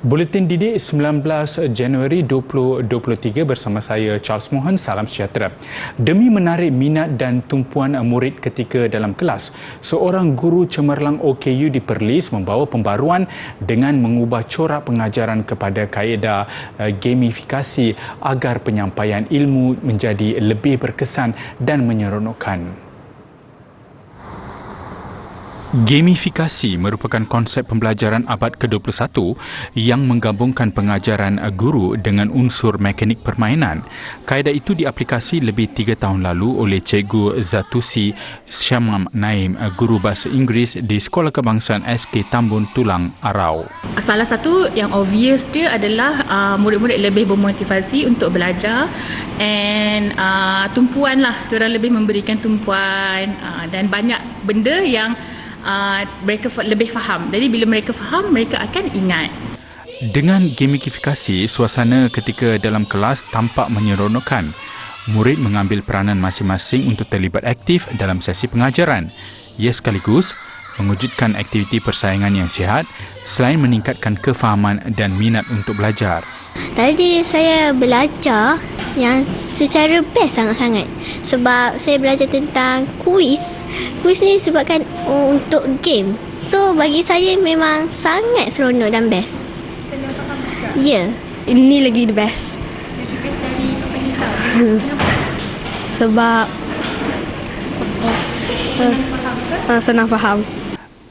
Buletin Didik 19 Januari 2023 bersama saya Charles Mohan. Salam sejahtera. Demi menarik minat dan tumpuan murid ketika dalam kelas, seorang guru cemerlang OKU di Perlis membawa pembaruan dengan mengubah corak pengajaran kepada kaedah gamifikasi agar penyampaian ilmu menjadi lebih berkesan dan menyeronokkan. Gamifikasi merupakan konsep pembelajaran abad ke-21 yang menggabungkan pengajaran guru dengan unsur mekanik permainan. Kaedah itu diaplikasi lebih 3 tahun lalu oleh Cikgu Zatusi Syamam Naim, guru bahasa Inggeris di Sekolah Kebangsaan SK Tambun Tulang, Arau. Salah satu yang obvious dia adalah murid-murid lebih bermotivasi untuk belajar and tumpuan lah, diorang lebih memberikan tumpuan dan banyak benda yang mereka lebih faham. Jadi bila mereka faham, mereka akan ingat. Dengan gamifikasi, suasana ketika dalam kelas tampak menyeronokkan. Murid mengambil peranan masing-masing untuk terlibat aktif dalam sesi pengajaran. Ia sekaligus mewujudkan aktiviti persaingan yang sihat selain meningkatkan kefahaman dan minat untuk belajar. Tadi saya belajar yang secara best sangat-sangat sebab saya belajar tentang kuis. Kuis ni sebabkan untuk game. So bagi saya memang sangat seronok dan best. Senang faham juga? Ya, ini lagi the best. Lagi best dari apa kita? Sebab senang faham.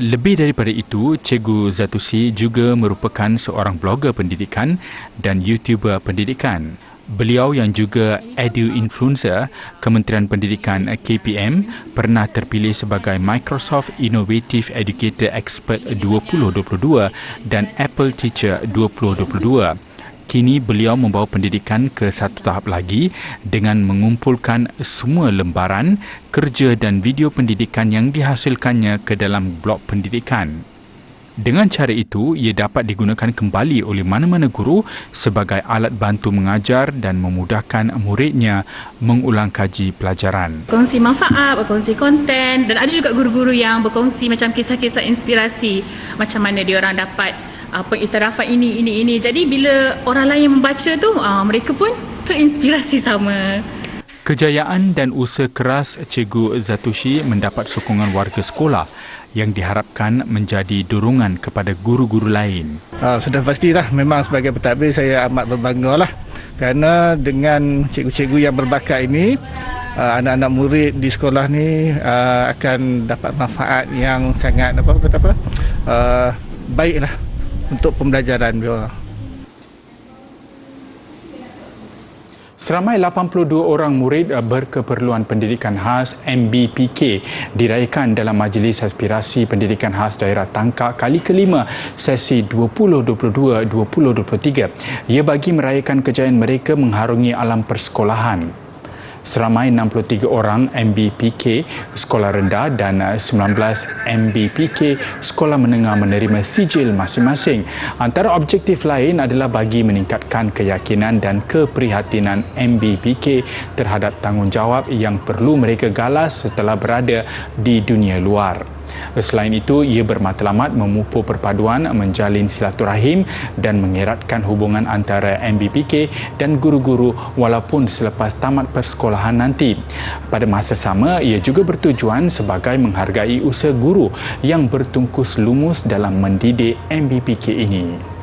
Lebih daripada itu, Cikgu Zatusi juga merupakan seorang blogger pendidikan dan YouTuber pendidikan. Beliau yang juga edu-influencer Kementerian Pendidikan KPM pernah terpilih sebagai Microsoft Innovative Educator Expert 2022 dan Apple Teacher 2022. Kini beliau membawa pendidikan ke satu tahap lagi dengan mengumpulkan semua lembaran, kerja dan video pendidikan yang dihasilkannya ke dalam blog pendidikan. Dengan cara itu, ia dapat digunakan kembali oleh mana-mana guru sebagai alat bantu mengajar dan memudahkan muridnya mengulang kaji pelajaran. Berkongsi manfaat, berkongsi konten, dan ada juga guru-guru yang berkongsi macam kisah-kisah inspirasi macam mana diorang dapat pengiktirafan ini. Jadi bila orang lain membaca tu, mereka pun terinspirasi sama. Kejayaan dan usaha keras Cikgu Zatushi mendapat sokongan warga sekolah yang diharapkan menjadi dorongan kepada guru-guru lain. Sudah pastilah, memang sebagai pentadbir saya amat berbangga lah kerana dengan cikgu-cikgu yang berbakat ini, anak-anak murid di sekolah ni akan dapat manfaat yang sangat baiklah untuk pembelajaran dia. Seramai 82 orang murid berkeperluan pendidikan khas MBPK diraihkan dalam Majlis Aspirasi Pendidikan Khas Daerah Tangkak kali kelima sesi 2022-2023. Ia bagi meraihkan kejayaan mereka mengharungi alam persekolahan. Seramai 63 orang MBPK sekolah rendah dan 19 MBPK sekolah menengah menerima sijil masing-masing. Antara objektif lain adalah bagi meningkatkan keyakinan dan keprihatinan MBPK terhadap tanggungjawab yang perlu mereka galas setelah berada di dunia luar. Selain itu, ia bermatlamat memupur perpaduan, menjalin silaturahim dan mengeratkan hubungan antara MBPK dan guru-guru walaupun selepas tamat persekolahan nanti. Pada masa sama, ia juga bertujuan sebagai menghargai usaha guru yang bertungkus lumus dalam mendidik MBPK ini.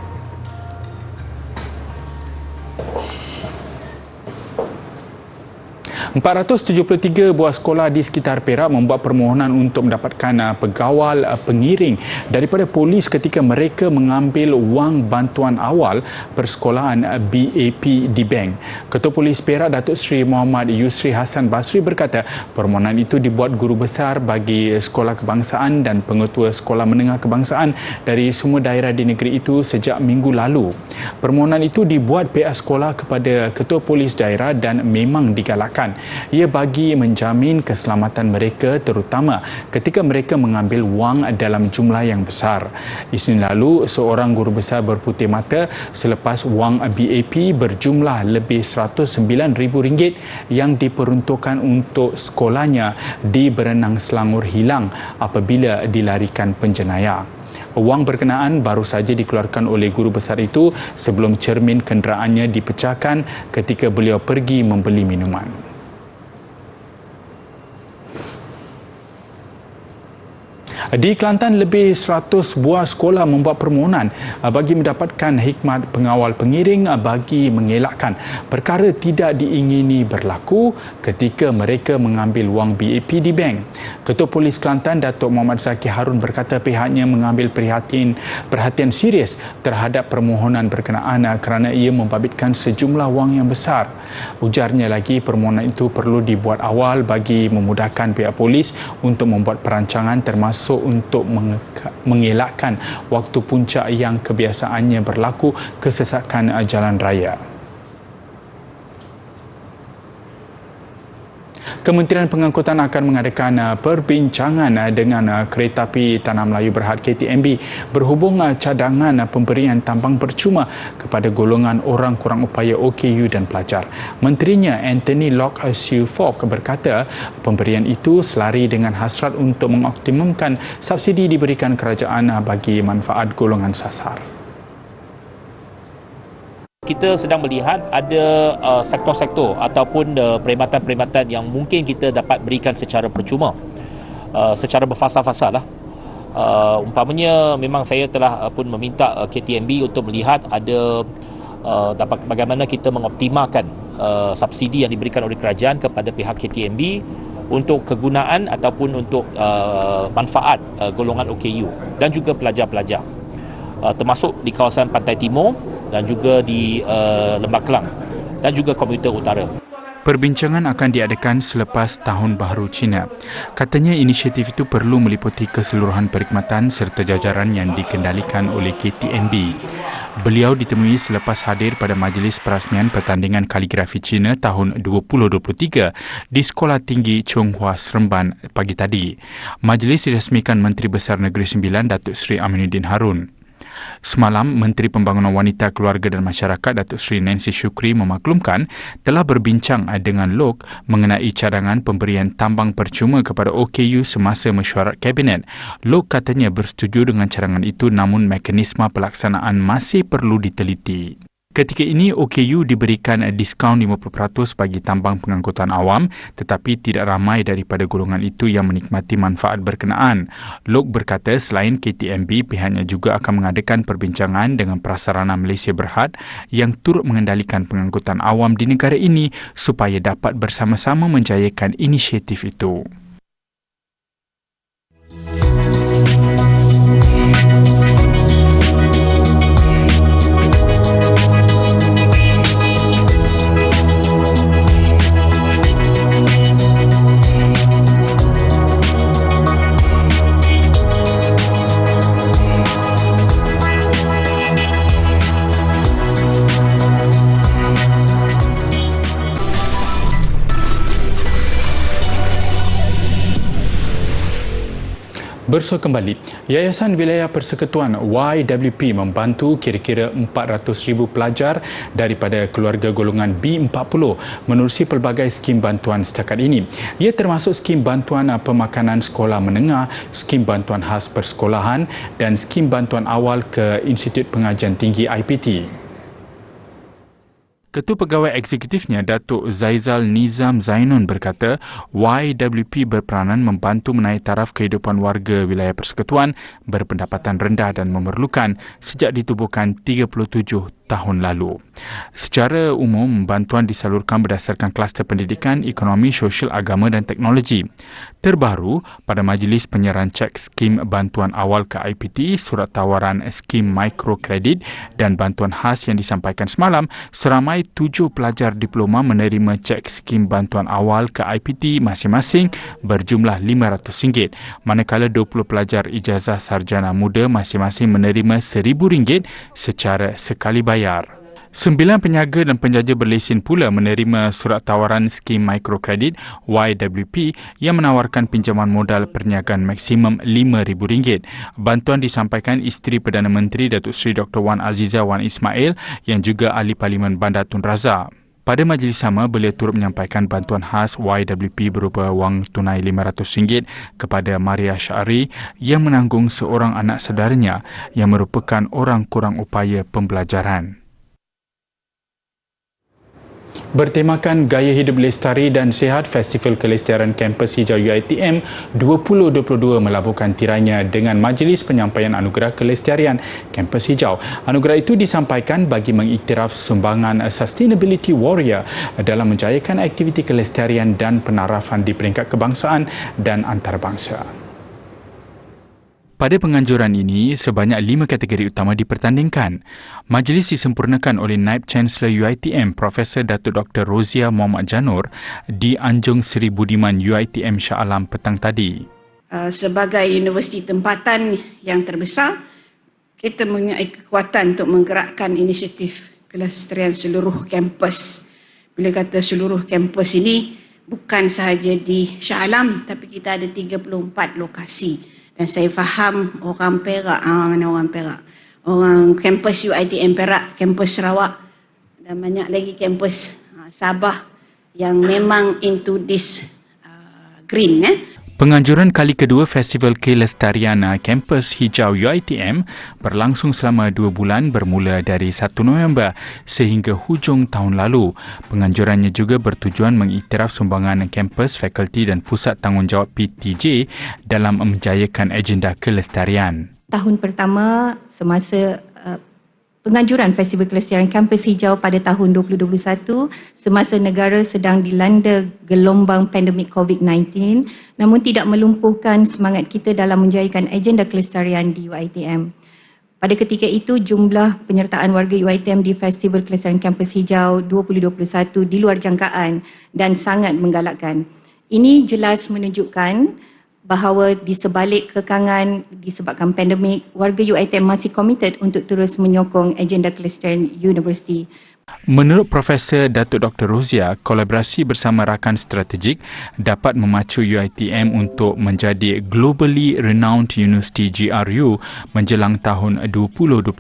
473 buah sekolah di sekitar Perak membuat permohonan untuk mendapatkan pegawal pengiring daripada polis ketika mereka mengambil wang bantuan awal persekolahan BAP di bank. Ketua Polis Perak Datuk Seri Muhammad Yusri Hassan Basri berkata permohonan itu dibuat guru besar bagi sekolah kebangsaan dan pengetua sekolah menengah kebangsaan dari semua daerah di negeri itu sejak minggu lalu. Permohonan itu dibuat pihak sekolah kepada Ketua Polis daerah dan memang digalakkan. Ia bagi menjamin keselamatan mereka terutama ketika mereka mengambil wang dalam jumlah yang besar. Isnin lalu, seorang guru besar berputih mata selepas wang BAP berjumlah lebih RM109,000 yang diperuntukkan untuk sekolahnya di Berenang Selangor hilang apabila dilarikan penjenayah. Wang berkenaan baru saja dikeluarkan oleh guru besar itu sebelum cermin kenderaannya dipecahkan ketika beliau pergi membeli minuman. Di Kelantan, lebih 100 buah sekolah membuat permohonan bagi mendapatkan khidmat pengawal pengiring bagi mengelakkan perkara tidak diingini berlaku ketika mereka mengambil wang BAP di bank. Ketua Polis Kelantan, Datuk Muhammad Zaki Harun berkata pihaknya mengambil perhatian serius terhadap permohonan berkenaan kerana ia membabitkan sejumlah wang yang besar. Ujarnya lagi, permohonan itu perlu dibuat awal bagi memudahkan pihak polis untuk membuat perancangan termasuk untuk mengelakkan waktu puncak yang kebiasaannya berlaku kesesakan jalan raya. Kementerian Pengangkutan akan mengadakan perbincangan dengan Kereta Api Tanah Melayu Berhad KTMB berhubung cadangan pemberian tambang percuma kepada golongan orang kurang upaya OKU dan pelajar. Menterinya Anthony Locke Siu Fok berkata pemberian itu selari dengan hasrat untuk mengoptimumkan subsidi diberikan kerajaan bagi manfaat golongan sasar. Kita sedang melihat ada sektor-sektor ataupun perkhidmatan-perkhidmatan yang mungkin kita dapat berikan secara percuma, secara berfasa-fasa lah. Umpamanya memang saya telah pun meminta KTMB untuk melihat ada dapat bagaimana kita mengoptimalkan subsidi yang diberikan oleh kerajaan kepada pihak KTMB untuk kegunaan ataupun untuk manfaat golongan OKU dan juga pelajar-pelajar. Termasuk di kawasan Pantai Timur dan juga di Lembah Kelang dan juga Komuter Utara. Perbincangan akan diadakan selepas Tahun Baharu Cina. Katanya inisiatif itu perlu meliputi keseluruhan perkhidmatan serta jajaran yang dikendalikan oleh KTMB. Beliau ditemui selepas hadir pada majlis perasmian pertandingan kaligrafi Cina tahun 2023 di Sekolah Tinggi Chung Hua Seremban pagi tadi. Majlis dirasmikan Menteri Besar Negeri Sembilan Datuk Seri Aminuddin Harun. Semalam, Menteri Pembangunan Wanita, Keluarga dan Masyarakat Datuk Seri Nancy Shukri memaklumkan telah berbincang dengan Lok mengenai cadangan pemberian tambang percuma kepada OKU semasa mesyuarat Kabinet. Lok katanya bersetuju dengan cadangan itu namun mekanisme pelaksanaan masih perlu diteliti. Ketika ini, OKU diberikan diskaun 50% bagi tambang pengangkutan awam tetapi tidak ramai daripada golongan itu yang menikmati manfaat berkenaan. Lok berkata selain KTMB, pihaknya juga akan mengadakan perbincangan dengan Prasarana Malaysia Berhad yang turut mengendalikan pengangkutan awam di negara ini supaya dapat bersama-sama menjayakan inisiatif itu. Bersua kembali, Yayasan Wilayah Persekutuan YWP membantu kira-kira 400,000 pelajar daripada keluarga golongan B40 menerusi pelbagai skim bantuan setakat ini. Ia termasuk skim bantuan pemakanan sekolah menengah, skim bantuan khas persekolahan dan skim bantuan awal ke Institut Pengajian Tinggi IPT. Ketua Pegawai Eksekutifnya, Datuk Zaizal Nizam Zainun berkata, YWP berperanan membantu menaik taraf kehidupan warga wilayah persekutuan berpendapatan rendah dan memerlukan sejak ditubuhkan 37 tahun lalu. Secara umum, bantuan disalurkan berdasarkan kluster pendidikan, ekonomi, sosial, agama dan teknologi. Terbaru, pada majlis penyerahan cek skim bantuan awal ke IPT, surat tawaran skim mikrokredit dan bantuan khas yang disampaikan semalam, seramai 7 pelajar diploma menerima cek skim bantuan awal ke IPT masing-masing berjumlah RM500, manakala 20 pelajar ijazah sarjana muda masing-masing menerima RM1,000 secara sekali bayar. 9 peniaga dan penjaja berlesen pula menerima surat tawaran skim mikrokredit YWP yang menawarkan pinjaman modal perniagaan maksimum RM5,000. Bantuan disampaikan Isteri Perdana Menteri Datuk Seri Dr. Wan Aziza Wan Ismail yang juga Ahli Parlimen Bandar Tun Razak. Pada majlis sama, beliau turut menyampaikan bantuan khas YWP berupa wang tunai RM500 kepada Maria Syari yang menanggung seorang anak saudaranya yang merupakan orang kurang upaya pembelajaran. Bertemakan Gaya Hidup Lestari dan Sihat, Festival Kelestarian Kampus Hijau UiTM 2022 melabuhkan tirainya dengan majlis penyampaian Anugerah Kelestarian Kampus Hijau. Anugerah itu disampaikan bagi mengiktiraf sumbangan Sustainability Warrior dalam menjayakan aktiviti kelestarian dan penarafan di peringkat kebangsaan dan antarabangsa. Pada penganjuran ini, sebanyak 5 kategori utama dipertandingkan. Majlis disempurnakan oleh Naib Chancellor UiTM Profesor Datuk Dr. Rozia Muhammad Janur di Anjung Seri Budiman UiTM Shah Alam petang tadi. Sebagai universiti tempatan yang terbesar, kita mempunyai kekuatan untuk menggerakkan inisiatif kelestarian seluruh kampus. Bila kata seluruh kampus ini, bukan sahaja di Shah Alam, tapi kita ada 34 lokasi. Dan saya faham orang Perak, orang kampus UiTM Perak, kampus Sarawak dan banyak lagi kampus Sabah yang memang into this green. Penganjuran kali kedua Festival Kelestarian Kampus Hijau UiTM berlangsung selama 2 bulan bermula dari 1 November sehingga hujung tahun lalu. Penganjurannya juga bertujuan mengiktiraf sumbangan kampus, fakulti dan pusat tanggungjawab PTJ dalam menjayakan agenda kelestarian. Tahun pertama semasa penganjuran Festival Kelestarian Kampus Hijau pada tahun 2021 semasa negara sedang dilanda gelombang pandemik COVID-19 namun tidak melumpuhkan semangat kita dalam menjayakan agenda kelestarian di UiTM. Pada ketika itu, jumlah penyertaan warga UiTM di Festival Kelestarian Kampus Hijau 2021 di luar jangkaan dan sangat menggalakkan. Ini jelas menunjukkan bahawa di sebalik kekangan disebabkan pandemik, warga UiTM masih komited untuk terus menyokong agenda kelestarian universiti. Menurut Profesor Datuk Dr. Rozia, kolaborasi bersama rakan strategik dapat memacu UiTM untuk menjadi globally renowned university GRU menjelang tahun 2025.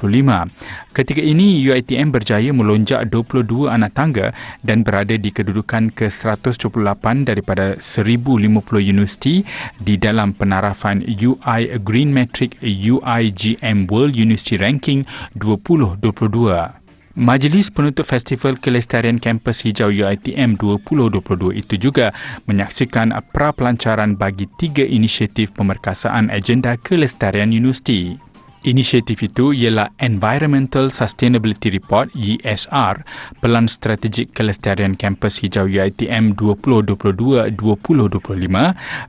Ketika ini, UiTM berjaya melonjak 22 anak tangga dan berada di kedudukan ke-178 daripada 1,050 universiti di dalam penarafan UI Green Metric UiGM World University Ranking 2022. Majlis penutup Festival Kelestarian Kampus Hijau UiTM 2022 itu juga menyaksikan pra-pelancaran bagi 3 inisiatif pemerkasaan agenda kelestarian universiti. Inisiatif itu ialah Environmental Sustainability Report ESR, Pelan Strategik Kelestarian Kampus Hijau UiTM 2022-2025,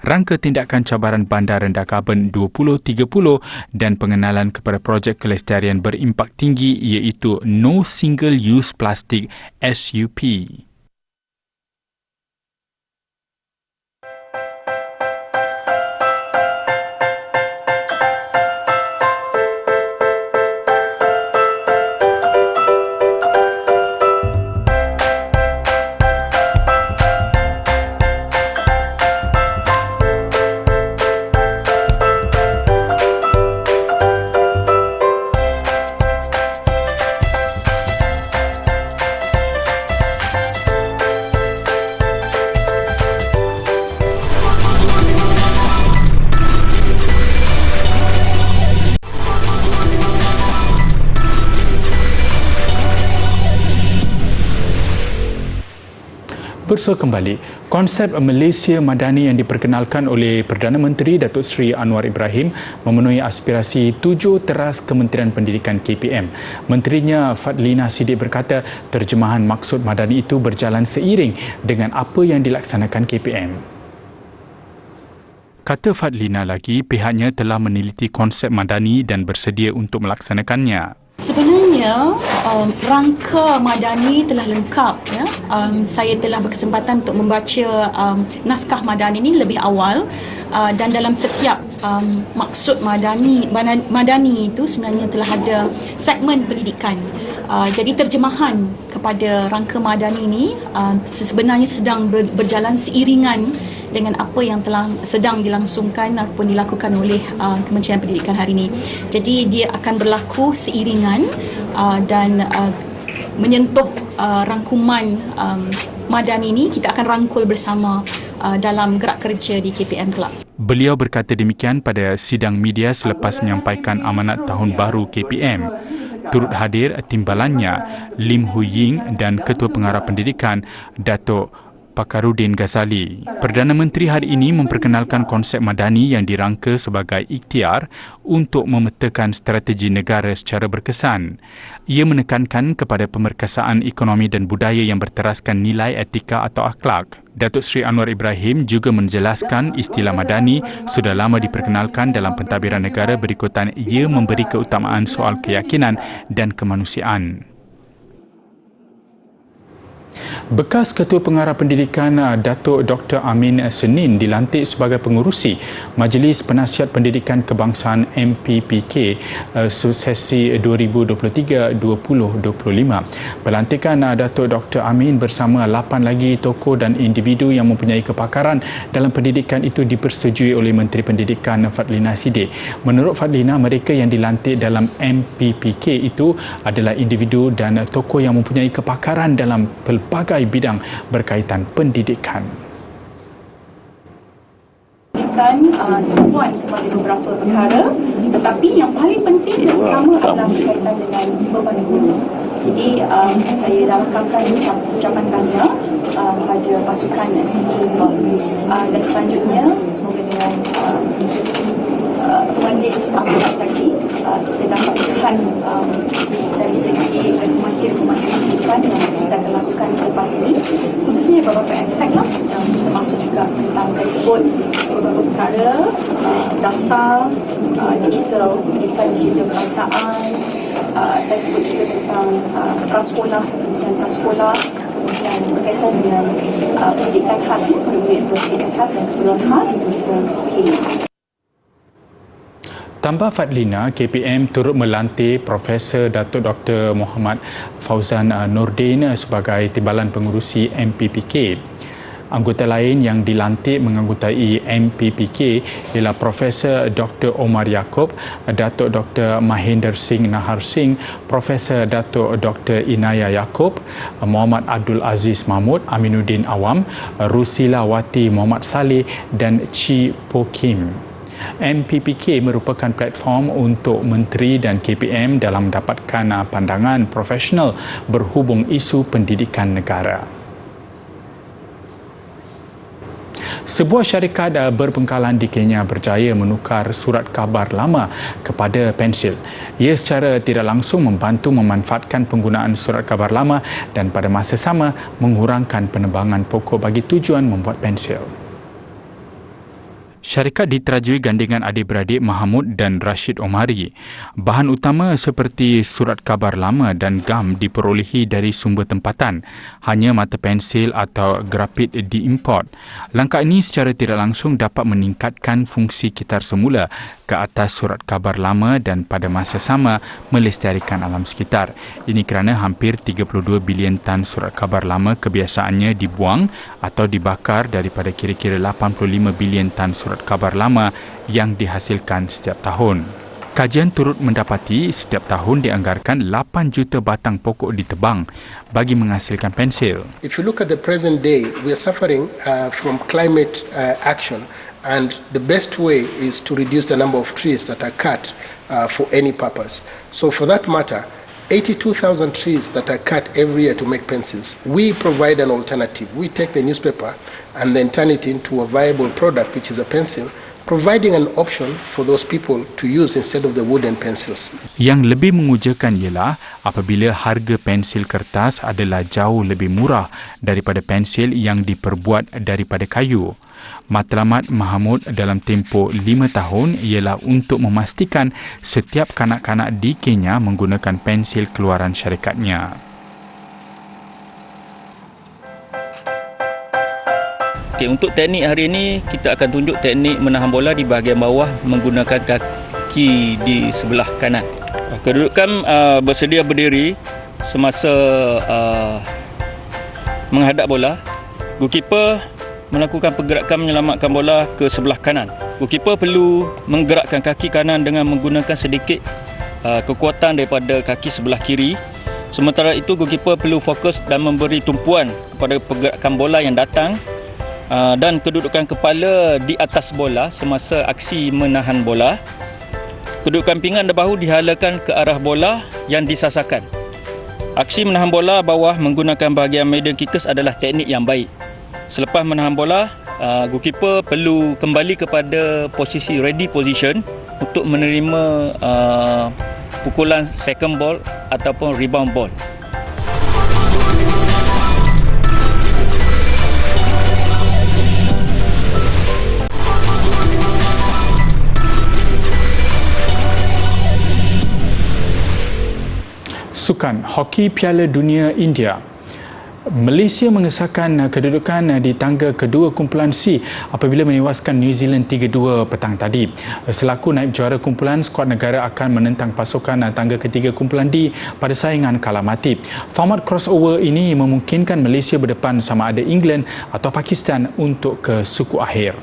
Rangka Tindakan Cabaran Bandar Rendah Karbon 2030 dan pengenalan kepada projek kelestarian berimpak tinggi iaitu No Single Use Plastic SUP. Bersua kembali, konsep Malaysia Madani yang diperkenalkan oleh Perdana Menteri Datuk Seri Anwar Ibrahim memenuhi aspirasi 7 teras Kementerian Pendidikan KPM. Menterinya Fadlina Siddiq berkata terjemahan maksud Madani itu berjalan seiring dengan apa yang dilaksanakan KPM. Kata Fadlina lagi, pihaknya telah meneliti konsep Madani dan bersedia untuk melaksanakannya. Sebenarnya rangka Madani telah lengkap. Saya telah berkesempatan untuk membaca naskah Madani ini lebih awal dan dalam setiap maksud Madani itu sebenarnya telah ada segmen pendidikan. Jadi terjemahan kepada rangka Madani ini sebenarnya sedang berjalan seiringan dengan apa yang telah sedang dilangsungkan ataupun dilakukan oleh Kementerian Pendidikan hari ini. Jadi dia akan berlaku seiringan dan menyentuh rangkuman Madani ini, kita akan rangkul bersama dalam gerak kerja di KPM Club. Beliau berkata demikian pada sidang media selepas menyampaikan amanat tahun baru KPM. Turut hadir timbalannya Lim Hu Ying dan Ketua Pengarah Pendidikan Datuk Pakarudin Ghazali. Perdana Menteri hari ini memperkenalkan konsep Madani yang dirangka sebagai ikhtiar untuk memetakan strategi negara secara berkesan. Ia menekankan kepada pemerkasaan ekonomi dan budaya yang berteraskan nilai etika atau akhlak. Datuk Seri Anwar Ibrahim juga menjelaskan istilah Madani sudah lama diperkenalkan dalam pentadbiran negara berikutan ia memberi keutamaan soal keyakinan dan kemanusiaan. Bekas Ketua Pengarah Pendidikan Datuk Dr. Amin Senin dilantik sebagai pengurusi Majlis Penasihat Pendidikan Kebangsaan MPPK sesi 2023-2025. Pelantikan Datuk Dr. Amin bersama 8 lagi tokoh dan individu yang mempunyai kepakaran dalam pendidikan itu dipersetujui oleh Menteri Pendidikan Fadlina Siddiq. Menurut Fadlina, mereka yang dilantik dalam MPPK itu adalah individu dan tokoh yang mempunyai kepakaran dalam pelbagai bidang berkaitan pendidikan. Tumpuan kepada beberapa perkara, tetapi yang paling penting dan utama adalah berkaitan dengan beban guru. Jadi saya dah letakkan ucapan tahniah pada pasukan dan selanjutnya semoga dengan majlis amanat tadi kita dapat lihat dari segi reformasi pendidikan yang kita akan lakukan selepas ini, khususnya beberapa aspek lah, termasuk juga tentang saya sebut beberapa perkara dasar digital pendidikan digital kebangsaan, saya sebut juga tentang prasekolah dan prasekolah, kemudian berkaitan dengan pendidikan khas, pendidikan khas dan keperluan khas dan juga KPM. Tambah Fadlina, KPM turut melantik Profesor Datuk Dr. Muhammad Fauzan Nordin sebagai timbalan pengurusi MPPK. Anggota lain yang dilantik menganggotai MPPK ialah Profesor Dr. Omar Yaakob, Datuk Dr. Mahinder Singh Nahar Singh, Profesor Datuk Dr. Inaya Yaakob, Muhammad Abdul Aziz Mahmud, Aminuddin Awam, Rusila Wati Muhammad Saleh dan Chi Po Kim. MPPK merupakan platform untuk menteri dan KPM dalam mendapatkan pandangan profesional berhubung isu pendidikan negara. Sebuah syarikat berbengkalan di Kenya berjaya menukar surat khabar lama kepada pensil. Ia secara tidak langsung membantu memanfaatkan penggunaan surat khabar lama dan pada masa sama mengurangkan penerbangan pokok bagi tujuan membuat pensil. Syarikat diterajui gandingan adik-beradik Mahamud dan Rashid Omari. Bahan utama seperti surat khabar lama dan gam diperolehi dari sumber tempatan. Hanya mata pensil atau grafit diimport. Langkah ini secara tidak langsung dapat meningkatkan fungsi kitar semula ke atas surat khabar lama dan pada masa sama melestarikan alam sekitar. Ini kerana hampir 32 bilion tan surat khabar lama kebiasaannya dibuang atau dibakar daripada kira-kira 85 bilion tan surat khabar lama yang dihasilkan setiap tahun. Kajian turut mendapati setiap tahun dianggarkan 8 juta batang pokok ditebang bagi menghasilkan pensil. If you look at the present day, we are suffering from climate action, and the best way is to reduce the number of trees that are cut for any purpose. So for that matter, 82,000 trees that are cut every year to make pencils. We provide an alternative. We take the newspaper and then turn it into a viable product, which is a pencil, providing an option for those people to use instead of the wooden pencils. Yang lebih mengujakan ialah apabila harga pensil kertas adalah jauh lebih murah daripada pensil yang diperbuat daripada kayu. Matlamat Mahamud dalam tempoh 5 tahun ialah untuk memastikan setiap kanak-kanak di Kenya menggunakan pensil keluaran syarikatnya. Okay, untuk teknik hari ini, kita akan tunjuk teknik menahan bola di bahagian bawah menggunakan kaki di sebelah kanan. Kedudukan bersedia berdiri semasa menghadap bola. Goalkeeper melakukan pergerakan menyelamatkan bola ke sebelah kanan. Goalkeeper perlu menggerakkan kaki kanan dengan menggunakan sedikit kekuatan daripada kaki sebelah kiri Sementara itu, goalkeeper perlu fokus dan memberi tumpuan kepada pergerakan bola yang datang dan kedudukan kepala di atas bola semasa aksi menahan bola. Kedudukan pinggan dan bahu dihalakan ke arah bola yang disasarkan. Aksi menahan bola bawah menggunakan bahagian median kickers adalah teknik yang baik. Selepas menahan bola, goalkeeper perlu kembali kepada posisi ready position untuk menerima pukulan second ball ataupun rebound ball. Sukan Hoki Piala Dunia India. Malaysia mengesahkan kedudukan di tangga kedua kumpulan C apabila menewaskan New Zealand 3-2 petang tadi. Selaku naib juara kumpulan, skuad negara akan menentang pasukan tangga ketiga kumpulan D pada saingan kalah mati. Format crossover ini memungkinkan Malaysia berdepan sama ada England atau Pakistan untuk ke suku akhir.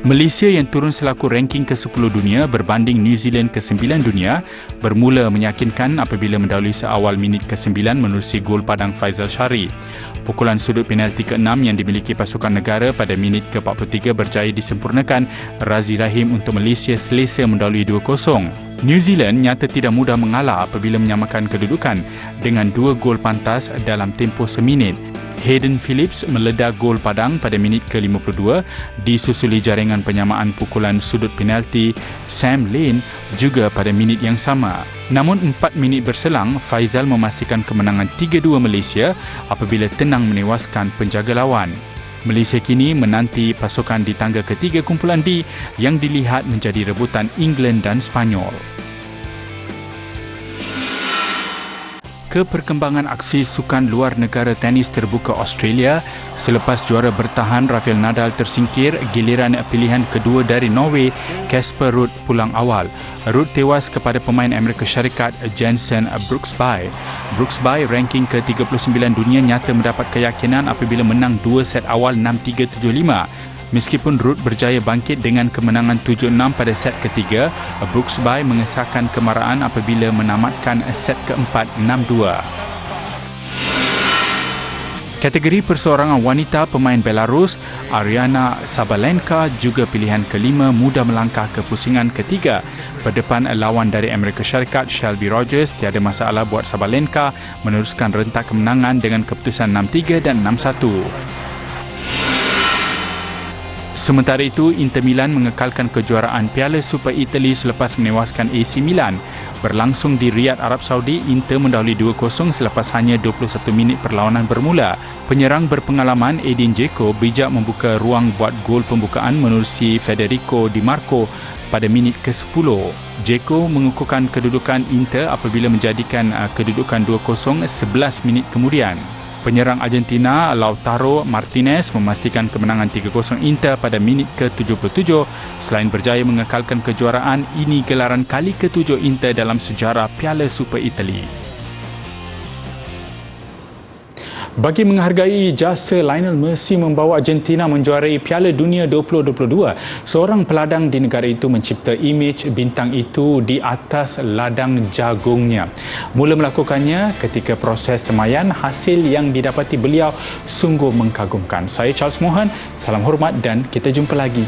Malaysia yang turun selaku ranking ke-10 dunia berbanding New Zealand ke-9 dunia bermula meyakinkan apabila mendahului seawal minit ke-9 menerusi gol padang Faizal Shari. Pukulan sudut penalti ke-6 yang dimiliki pasukan negara pada minit ke-43 berjaya disempurnakan Razi Rahim untuk Malaysia selesa mendahului 2-0. New Zealand nyata tidak mudah mengalah apabila menyamakan kedudukan dengan 2 gol pantas dalam tempoh seminit. Hayden Phillips meledak gol padang pada minit ke-52 disusuli jaringan penyamaan pukulan sudut penalti Sam Lane juga pada minit yang sama. Namun 4 minit berselang, Faizal memastikan kemenangan 3-2 Malaysia apabila tenang menewaskan penjaga lawan. Malaysia kini menanti pasukan di tangga ketiga kumpulan D yang dilihat menjadi rebutan England dan Spanyol. Perkembangan aksi sukan luar negara tenis terbuka Australia selepas juara bertahan Rafael Nadal tersingkir, giliran pilihan kedua dari Norway, Casper Ruud pulang awal. Ruud tewas kepada pemain Amerika Syarikat Jensen Brooksby. Brooksby ranking ke-39 dunia nyata mendapat keyakinan apabila menang 2 set awal 6-3, 7-5. Meskipun Ruud berjaya bangkit dengan kemenangan 7-6 pada set ketiga, Brooksby mengesahkan kemarahan apabila menamatkan set keempat 6-2. Kategori perseorangan wanita, pemain Belarus Aryna Sabalenka juga pilihan kelima mudah melangkah ke pusingan ketiga berdepan lawan dari Amerika Syarikat Shelby Rogers. Tiada masalah buat Sabalenka meneruskan rentak kemenangan dengan keputusan 6-3 dan 6-1. Sementara itu, Inter Milan mengekalkan kejuaraan Piala Super Italy selepas menewaskan AC Milan. Berlangsung di Riyadh, Arab Saudi, Inter mendahului 2-0 selepas hanya 21 minit perlawanan bermula. Penyerang berpengalaman Edin Dzeko bijak membuka ruang buat gol pembukaan menerusi Federico Di Marco pada minit ke-10. Dzeko mengukuhkan kedudukan Inter apabila menjadikan kedudukan 2-0 11 minit kemudian. Penyerang Argentina Lautaro Martinez memastikan kemenangan 3-0 Inter pada minit ke-77. Selain berjaya mengekalkan kejuaraan, ini gelaran kali ke-7 Inter dalam sejarah Piala Super Italy. Bagi menghargai jasa Lionel Messi membawa Argentina menjuarai Piala Dunia 2022, seorang peladang di negara itu mencipta imej bintang itu di atas ladang jagungnya. Mula melakukannya ketika proses semaian, hasil yang didapati beliau sungguh mengagumkan. Saya Charles Mohan, salam hormat dan kita jumpa lagi.